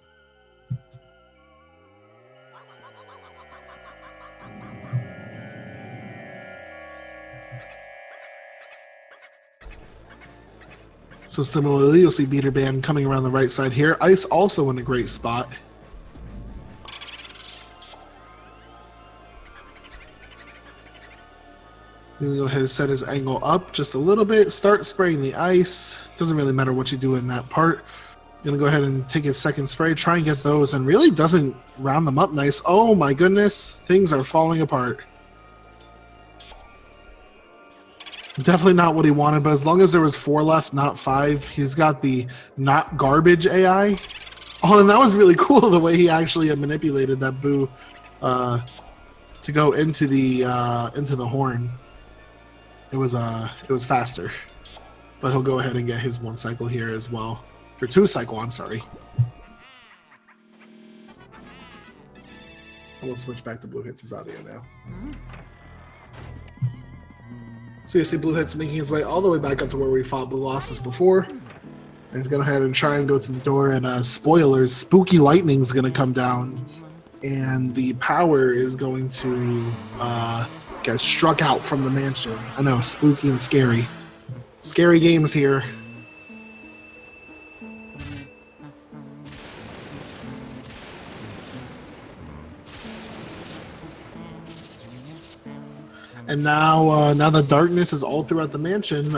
So similarly, you'll see BeterBan coming around the right side here. Ice also in a great spot. Then go ahead and set his angle up just a little bit. Start spraying the ice. Doesn't really matter what you do in that part. Gonna go ahead and take his second spray, try and get those, and really doesn't round them up nice. Oh my goodness, things are falling apart. Definitely not what he wanted, but as long as there was 4 left, not 5, he's got the not garbage AI. Oh, and that was really cool the way he actually manipulated that boo to go into the horn. It was faster, but he'll go ahead and get his 1 cycle here as well, or 2 cycle. I'm sorry. We'll switch back to Bluehits' audio now. So you see Bluehits making his way all the way back up to where we fought Blue Losses before. And he's going to go ahead and try and go through the door. And spoilers, spooky lightning's going to come down. And the power is going to get struck out from the mansion. I know, spooky and scary. Scary games here. And now the darkness is all throughout the mansion.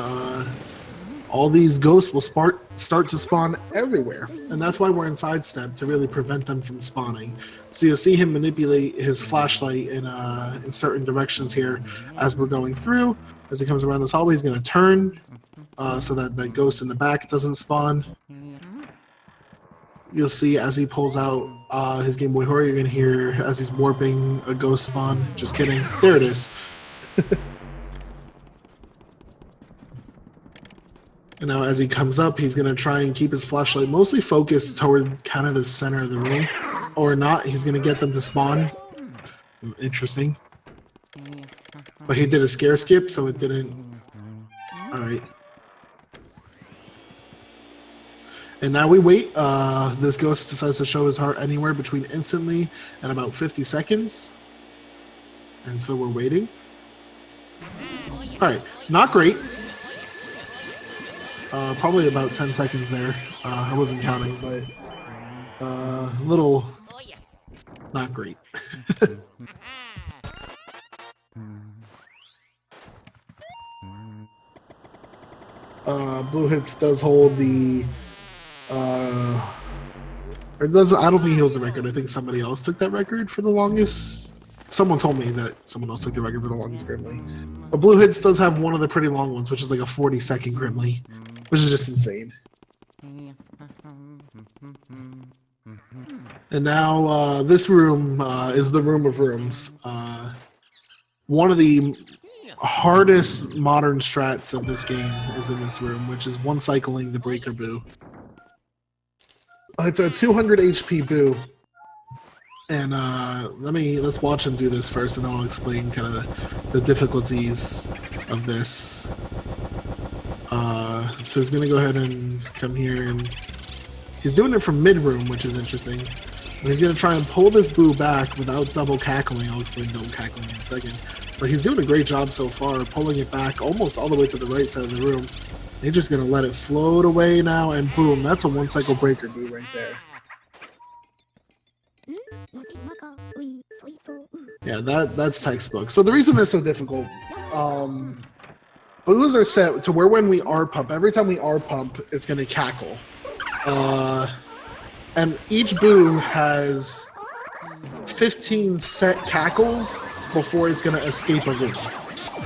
All these ghosts will start to spawn everywhere, and that's why we're in sidestep, to really prevent them from spawning. So you'll see him manipulate his flashlight in certain directions here as we're going through. As he comes around this hallway, he's going to turn so that the ghost in the back doesn't spawn. You'll see as he pulls out his Game Boy Horror, you're going to hear as he's warping a ghost spawn. Just kidding. There it is. And now as he comes up, he's going to try and keep his flashlight mostly focused toward kind of the center of the room. Or not, he's going to get them to spawn. Interesting. But he did a scare skip, so it didn't... Alright. And now we wait. This ghost decides to show his heart anywhere between instantly and about 50 seconds. And so we're waiting. Alright, not great. Probably about 10 seconds there. I wasn't counting, but little not great. Bluehits does hold the or does, I don't think he holds the record. I think somebody else took that record for the longest. Someone told me that someone else took the record for the longest Grimly. But Bluehits does have one of the pretty long ones, which is like a 40-second Grimly, which is just insane. And now this room is the room of rooms. One of the hardest modern strats of this game is in this room, which is one cycling the Breaker Boo. It's a 200 HP Boo. And let's watch him do this first, and then I'll explain kind of the difficulties of this. So he's gonna go ahead and come here, and he's doing it from mid-room, which is interesting. And he's gonna try and pull this Boo back without double cackling. I'll explain double cackling in a second. But he's doing a great job so far, pulling it back almost all the way to the right side of the room. He's just gonna let it float away now, and boom, that's a one-cycle Breaker Boo right there. Yeah, that's textbook. So the reason that's so difficult, boos are set to where when we R pump, every time we R pump, it's going to cackle. And each boo has 15 set cackles before it's going to escape a room.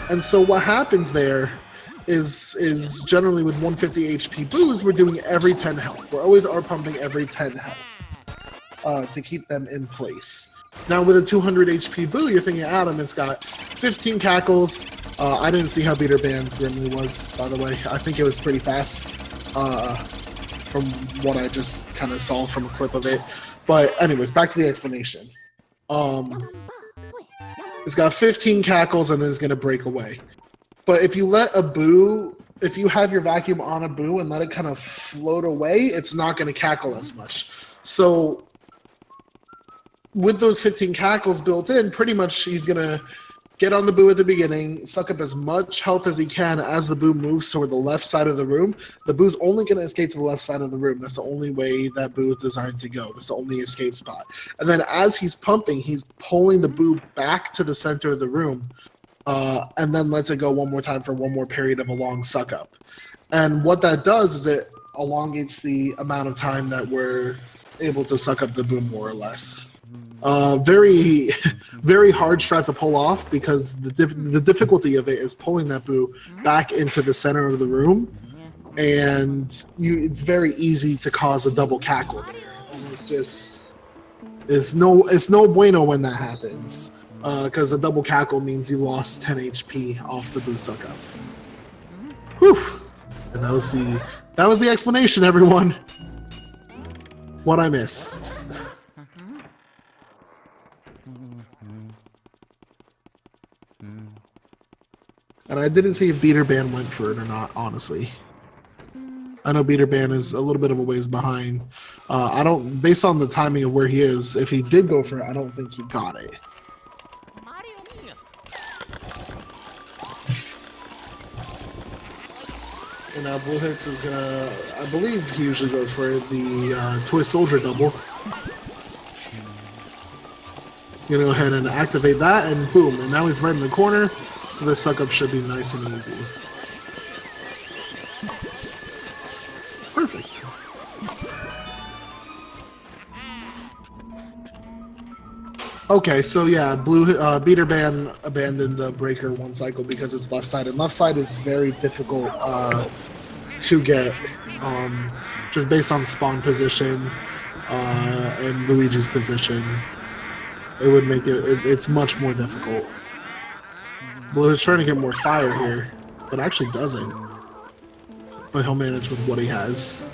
And so what happens there is generally with 150 HP boos, we're doing every 10 health. We're always R pumping every 10 health to keep them in place. Now with a 200 HP Boo, you're thinking, Adam, it's got 15 cackles. I didn't see how BeterBan's Grimly was, by the way. I think it was pretty fast from what I just kind of saw from a clip of it. But anyways, back to the explanation. It's got 15 cackles and then it's going to break away. But if you let a boo, if you have your vacuum on a boo and let it kind of float away, it's not going to cackle as much. So with those 15 cackles built in, pretty much he's going to get on the boo at the beginning, suck up as much health as he can as the boo moves toward the left side of the room. The boo's only going to escape to the left side of the room. That's the only way that boo is designed to go. That's the only escape spot. And then as he's pumping, he's pulling the boo back to the center of the room, and then lets it go one more time for one more period of a long suck up. And what that does is it elongates the amount of time that we're able to suck up the boo more or less. Very, very hard strat to pull off because the difficulty of it is pulling that boo back into the center of the room, and it's very easy to cause a double cackle there. And it's no bueno when that happens, because a double cackle means you lost 10 HP off the boo suck up. Whew! And that was the explanation, everyone. What I missed. And I didn't see if BeterBan went for it or not, honestly. I know BeterBan is a little bit of a ways behind. Based on the timing of where he is, if he did go for it, I don't think he got it. And now Bluehits is gonna, I believe he usually goes for the Toy Soldier double. Gonna go ahead and activate that, and boom, and now he's right in the corner. So this suck up should be nice and easy. Perfect. Okay, so yeah, BeterBan abandoned the breaker one cycle because it's left side, and left side is very difficult to get, just based on spawn position and Luigi's position. It would make it's much more difficult. Blue is trying to get more fire here, but actually doesn't. But he'll manage with what he has.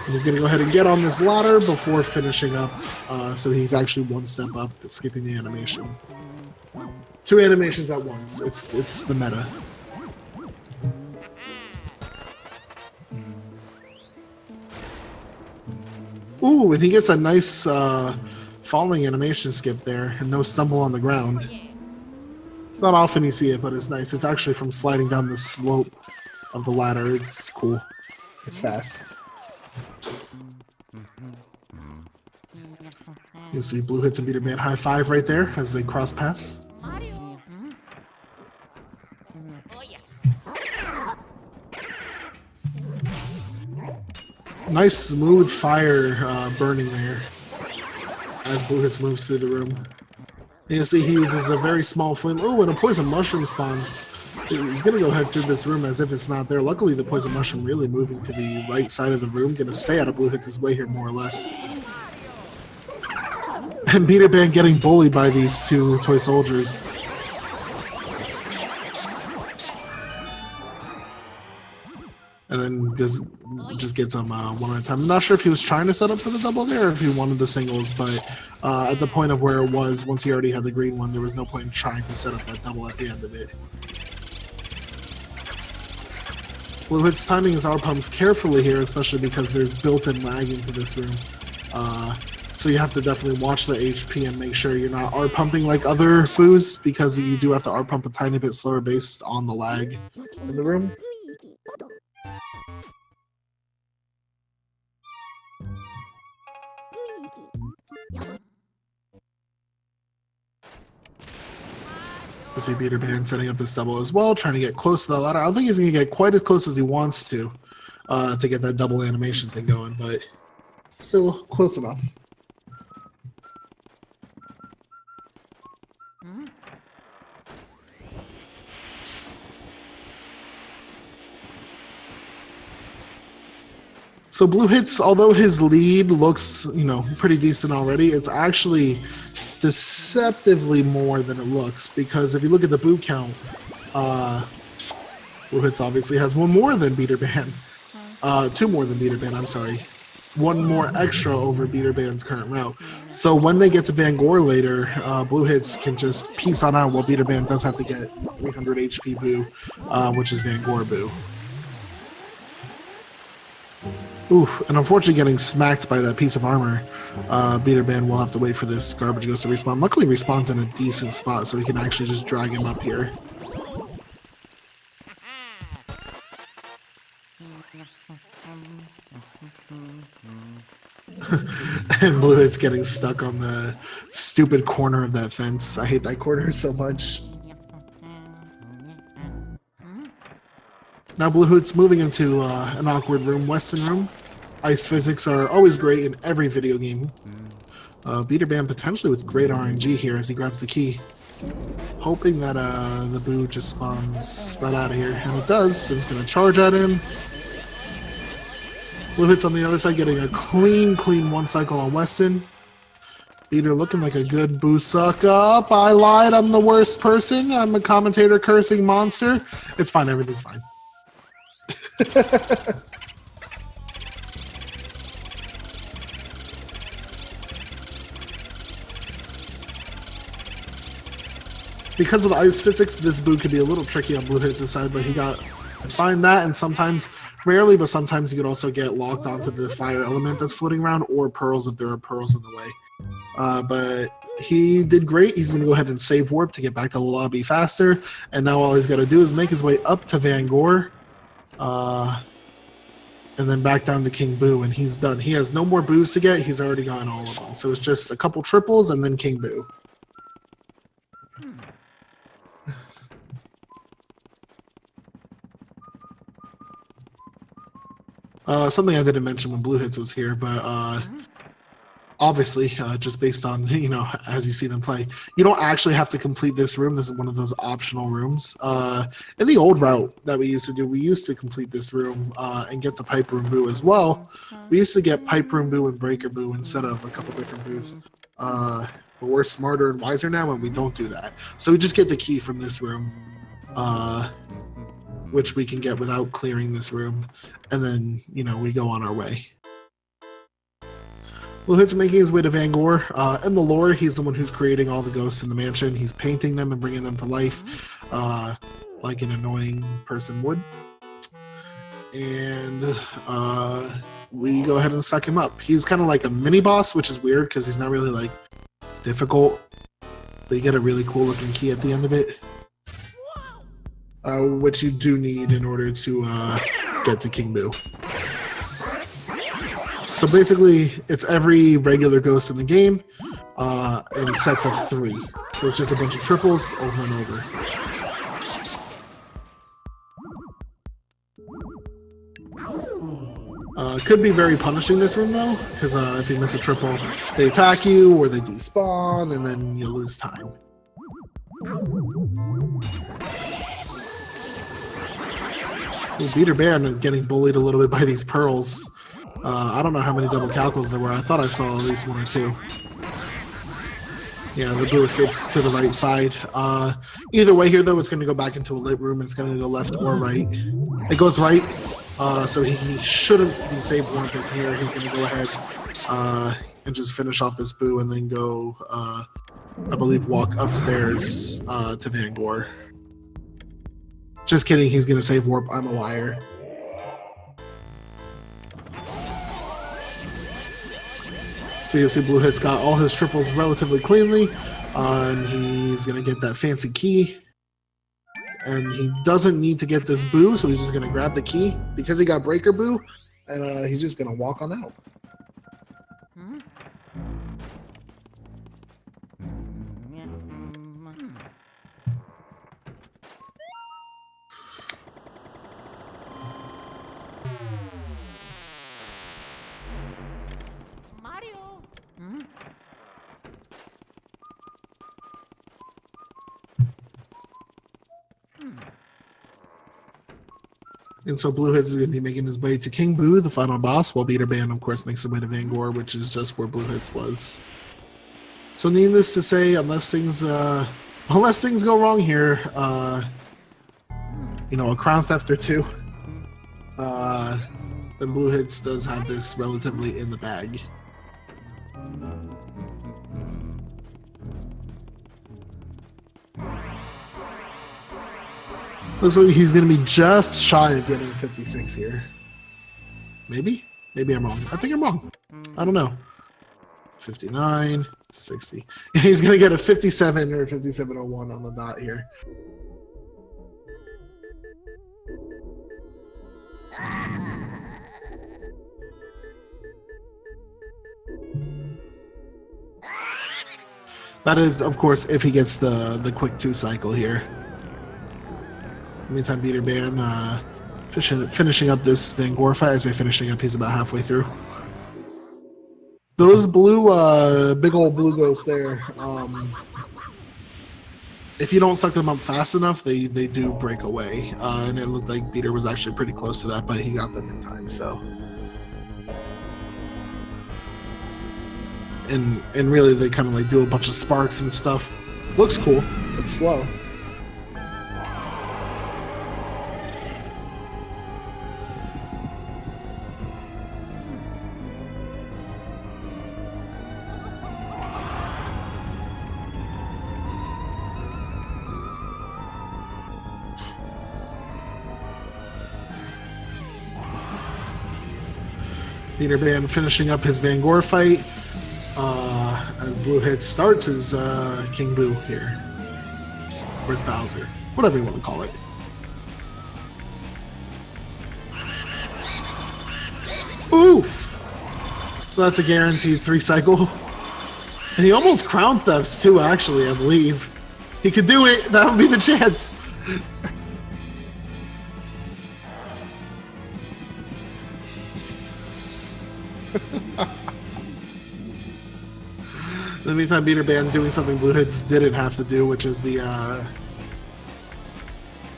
He's going to go ahead and get on this ladder before finishing up, so he's actually one step up, skipping the animation. 2 animations at once. It's the meta. Ooh, and he gets a nice falling animation skip there, and no stumble on the ground. Not often you see it, but it's nice. It's actually from sliding down the slope of the ladder. It's cool. It's fast. You see Bluehits and BeterBan high five right there as they cross paths. Nice smooth fire burning there as Bluehits moves through the room. You see he uses a very small flame. Oh, and a poison mushroom spawns. He's going to go ahead through this room as if it's not there. Luckily, the poison mushroom really moving to the right side of the room. Going to stay out of Bluehits' way here, more or less. And BeterBan getting bullied by these 2 toy soldiers. And then just gets them one at a time. I'm not sure if he was trying to set up for the double there or if he wanted the singles, but at the point of where it was, once he already had the green one, there was no point in trying to set up that double at the end of it. Bluehits timing his R pumps carefully here, especially because there's built-in lag into this room. So you have to definitely watch the HP and make sure you're not R pumping like other boos, because you do have to R pump a tiny bit slower based on the lag in the room. We see BeterBan setting up this double as well, trying to get close to the ladder. I don't think he's going to get quite as close as he wants to get that double animation thing going, but still close enough. So Bluehits, although his lead looks, pretty decent already, it's actually deceptively more than it looks, because if you look at the boo count, Bluehits obviously has 1 more than BeterBan. 2 more than BeterBan, I'm sorry. one more extra over BeterBan's current route. So when they get to Van Gore later, Bluehits can just peace on out while BeterBan does have to get 300 HP Boo, which is Van Gore Boo. Oof, and unfortunately getting smacked by that piece of armor. BeterBan will have to wait for this garbage ghost to respawn. Luckily respawns in a decent spot so we can actually just drag him up here. And Bluehit's getting stuck on the stupid corner of that fence. I hate that corner so much. Now Bluehit's moving into an awkward room, Western room. Ice physics are always great in every video game. BeterBan potentially with great RNG here as he grabs the key. Hoping that the Boo just spawns right out of here. And it does, so it's going to charge at him. Bluehits on the other side getting a clean one cycle on Weston. Beater looking like a good Boo suck up. I lied, I'm the worst person. I'm a commentator cursing monster. It's fine, everything's fine. Because of the ice physics, this Boo could be a little tricky on Bluehits' side, but he got find that, and sometimes, rarely, but sometimes you could also get locked onto the fire element that's floating around, or pearls if there are pearls in the way. But he did great. He's going to go ahead and save warp to get back to the lobby faster, and now all he's got to do is make his way up to Van Gore, and then back down to King Boo, and he's done. He has no more Boos to get. He's already gotten all of them. So it's just a couple triples and then King Boo. Something I didn't mention when Bluehits was here, but obviously, just based on, you know, as you see them play, you don't actually have to complete this room. This is one of those optional rooms. In the old route that we used to do, we used to complete this room and get the Pipe Room Boo as well. We used to get Pipe Room Boo and Breaker Boo instead of a couple different Boos. But we're smarter and wiser now, and we don't do that. So we just get the key from this room, which we can get without clearing this room. And then, you know, we go on our way. Bluehits making his way to Van Gore. In the lore, he's the one who's creating all the ghosts in the mansion. He's painting them and bringing them to life, like an annoying person would. And we go ahead and suck him up. He's kind of like a mini boss, which is weird because he's not really like difficult, but you get a really cool looking key at the end of it, which you do need in order to get to King Boo. So basically, it's every regular ghost in the game in sets of 3. So it's just a bunch of triples over and over. Could be very punishing this room though, because if you miss a triple, they attack you or they despawn, and then you lose time. BeterBan getting bullied a little bit by these pearls. I don't know how many double calcles there were. I thought I saw at least 1 or 2. Yeah, the Boo escapes to the right side. Either way here, though, it's going to go back into a lit room. It's going to go left or right. It goes right, so he shouldn't be saved one hit here. He's going to go ahead and just finish off this Boo and then go, I believe, walk upstairs to Van Gore. Just kidding, he's going to save warp. I'm a liar. So you'll see Bluehits got all his triples relatively cleanly, and he's going to get that fancy key. And he doesn't need to get this Boo, so he's just going to grab the key because he got Breaker Boo, and he's just going to walk on out. And so Bluehits is going to be making his way to King Boo, the final boss, while BeterBan, of course, makes his way to Van Gore, which is just where Bluehits was. So needless to say, unless things go wrong here, you know, a crown theft or two, then Bluehits does have this relatively in the bag. Looks like he's going to be just shy of getting 56 here. Maybe? Maybe I'm wrong. I think I'm wrong. I don't know. 59, 60. He's going to get a 57 or 57.01 on the dot here. That is, of course, if he gets the quick 2 cycle here. Meantime, BeterBan finishing up this Vangor fight. I say finishing up, he's about halfway through. Those blue, big old blue ghosts there, if you don't suck them up fast enough, they do break away. And it looked like Beter was actually pretty close to that, but he got them in time, so. And really, they kind of like do a bunch of sparks and stuff. Looks cool, but slow. BeterBan finishing up his Vangor fight as Bluehits starts his King Boo here. Where's Bowser? Whatever you want to call it. Oof! So that's a guaranteed 3 cycle. And he almost crown thefts too, actually, I believe. He could do it. That would be the chance. In the meantime, BeterBan doing something Bluehits didn't have to do, which is the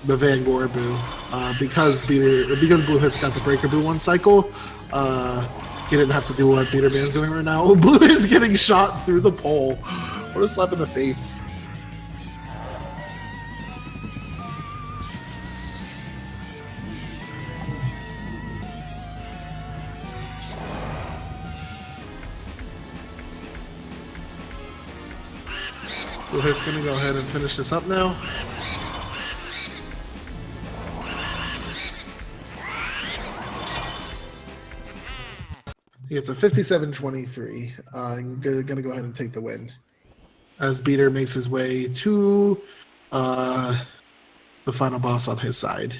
Vangor Boo. Because Bluehits got the Breaker Boo 1 cycle, he didn't have to do what BeterBan's doing right now. Bluehits getting shot through the pole. What a slap in the face. Bluehits gonna go ahead and finish this up now. He gets a 57-23. Gonna go ahead and take the win. As Beter makes his way to the final boss on his side.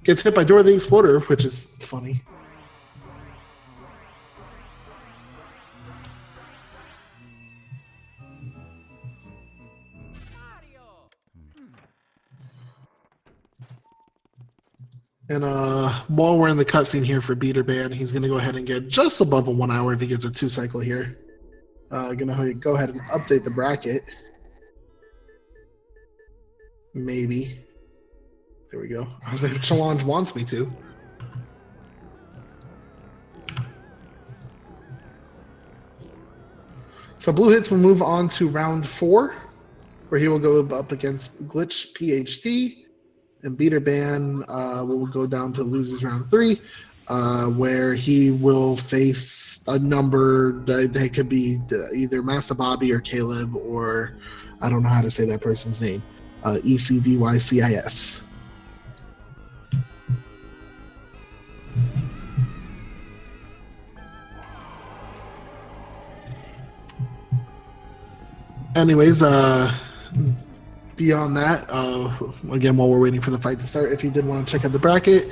Gets hit by Dora the Exploder, which is funny. And while we're in the cutscene here for BeterBan, he's going to go ahead and get just above a 1 hour if he gets a 2 cycle here. Gonna go ahead and update the bracket. Maybe. There we go. I was like, if Challenge wants me to. So Bluehits will move on to round 4, where he will go up against Glitch PhD, and BeterBan will go down to losers round 3, where he will face a number that could be either Massa Bobby or Caleb, or I don't know how to say that person's name, ECVYCIS. Anyways, beyond that, again, while we're waiting for the fight to start, if you did want to check out the bracket,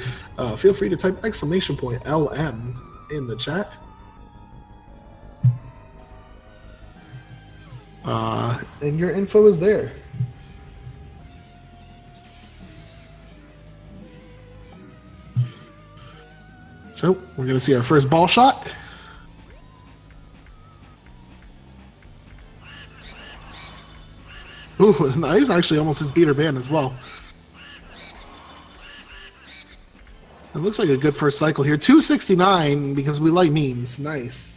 feel free to type !LM in the chat. And your info is there. So we're going to see our first ball shot. Ooh, nice. Actually almost his BeterBan as well. It looks like a good first cycle here. 269 because we like memes. Nice.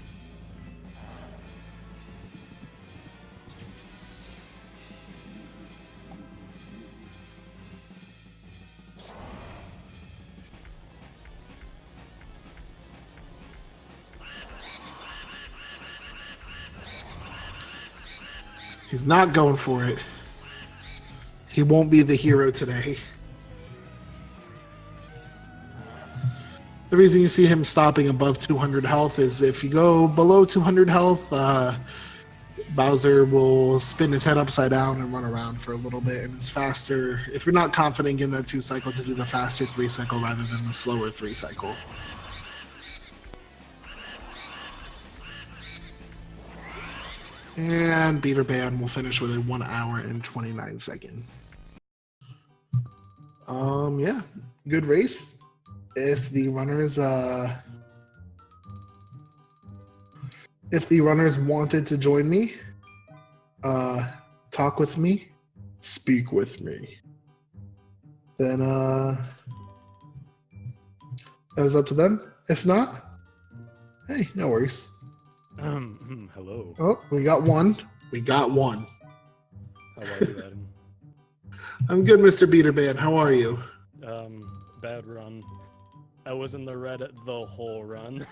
He's not going for it. He won't be the hero today. The reason you see him stopping above 200 health is if you go below 200 health, Bowser will spin his head upside down and run around for a little bit, and it's faster. If you're not confident in that 2 cycle, to do the faster 3 cycle rather than the slower 3 cycle. And BeterBan will finish with a 1 hour and 29 second. Yeah, good race. If the runners wanted to join me, talk with me, speak with me, then that was up to them. If not, hey, no worries. Hello. Oh, we got one. We got one. How are you, Adam? I'm good, Mr. BeterBan. How are you? Bad run. I was in the red the whole run.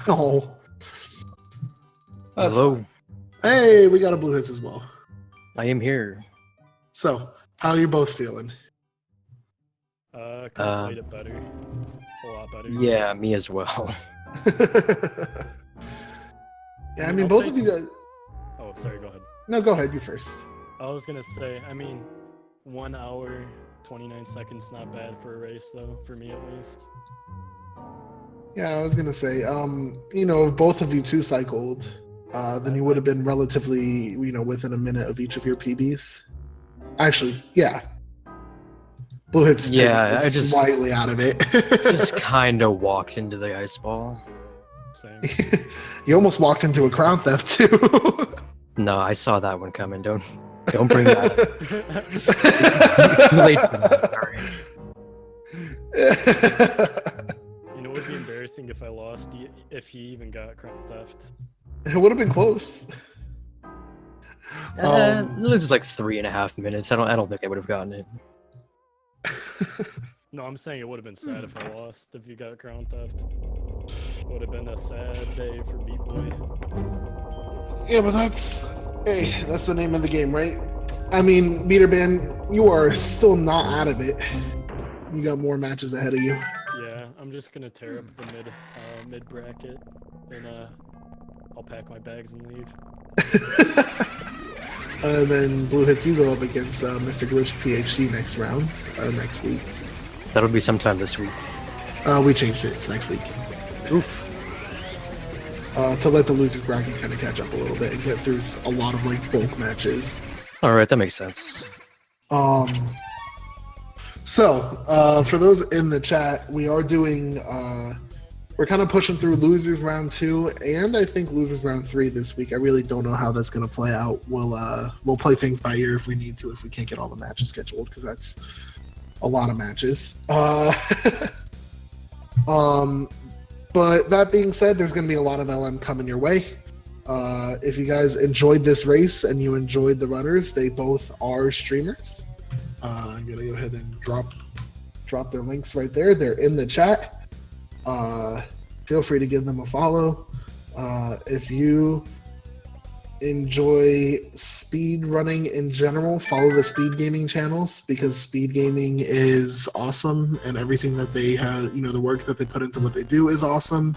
Oh. That's Hello. fine. Hey, we got a Bluehits as well. I am here. So, how are you both feeling? Could have played it better. A lot better. Yeah, me as well. Yeah, I mean, both of you guys... Oh, sorry, go ahead. No, go ahead. You first. I was gonna say, I mean, 1 hour, 29 seconds, not bad for a race, though, for me at least. Yeah, I was gonna say, if both of you 2 cycled, then you would have been relatively, within a minute of each of your PBs. Actually, yeah. Bluehits I just slightly out of it. just kind of walked into the ice ball. Same. You almost walked into a crown theft too. No, I saw that one coming. Don't bring that up. It's too late for that. Sorry. You know, it would be embarrassing if I lost, if he even got crown theft. It would have been close. It was like 3.5 minutes. I don't think I would have gotten it. No, I'm saying it would have been sad if I lost, if you got crown theft. Would have been a sad day for Beat Boy. Yeah, but that's the name of the game, right? I mean, BeterBan, you are still not out of it. You got more matches ahead of you. Yeah, I'm just gonna tear up the mid bracket, and I'll pack my bags and leave. And then Bluehits, you go up against Mr. Glitch PhD next round, next week. That'll be sometime this week. We changed it. It's next week. Oof. To let the losers bracket kind of catch up a little bit and get through a lot of bulk matches. All right, that makes sense. So for those in the chat, we are doing. We're kind of pushing through losers round 2 and I think losers round 3 this week. I really don't know how that's going to play out. We'll play things by ear if we need to, if we can't get all the matches scheduled, because that's a lot of matches. But that being said, there's going to be a lot of LM coming your way. If you guys enjoyed this race and you enjoyed the runners, they both are streamers. I'm going to go ahead and drop their links right there. They're in the chat. Feel free to give them a follow. If you enjoy speed running in general, follow the speed gaming channels, because speed gaming is awesome and everything that they have, the work that they put into what they do is awesome.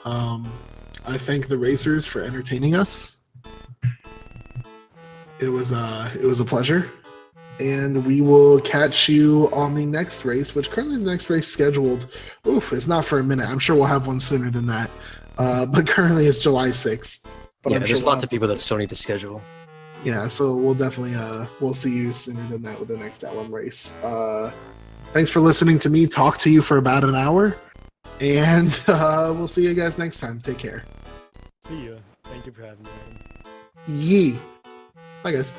I thank the racers for entertaining us. It was a pleasure. And we will catch you on the next race, which currently the next race scheduled, it's not for a minute. I'm sure we'll have one sooner than that. But currently it's July 6th. But Yeah, I'm there's sure lots of people that still need to schedule. Yeah, so we'll definitely we'll see you sooner than that with the next LM race. Thanks for listening to me talk to you for about an hour. And we'll see you guys next time. Take care. See you. Thank you for having me. Yee. Bye, guys.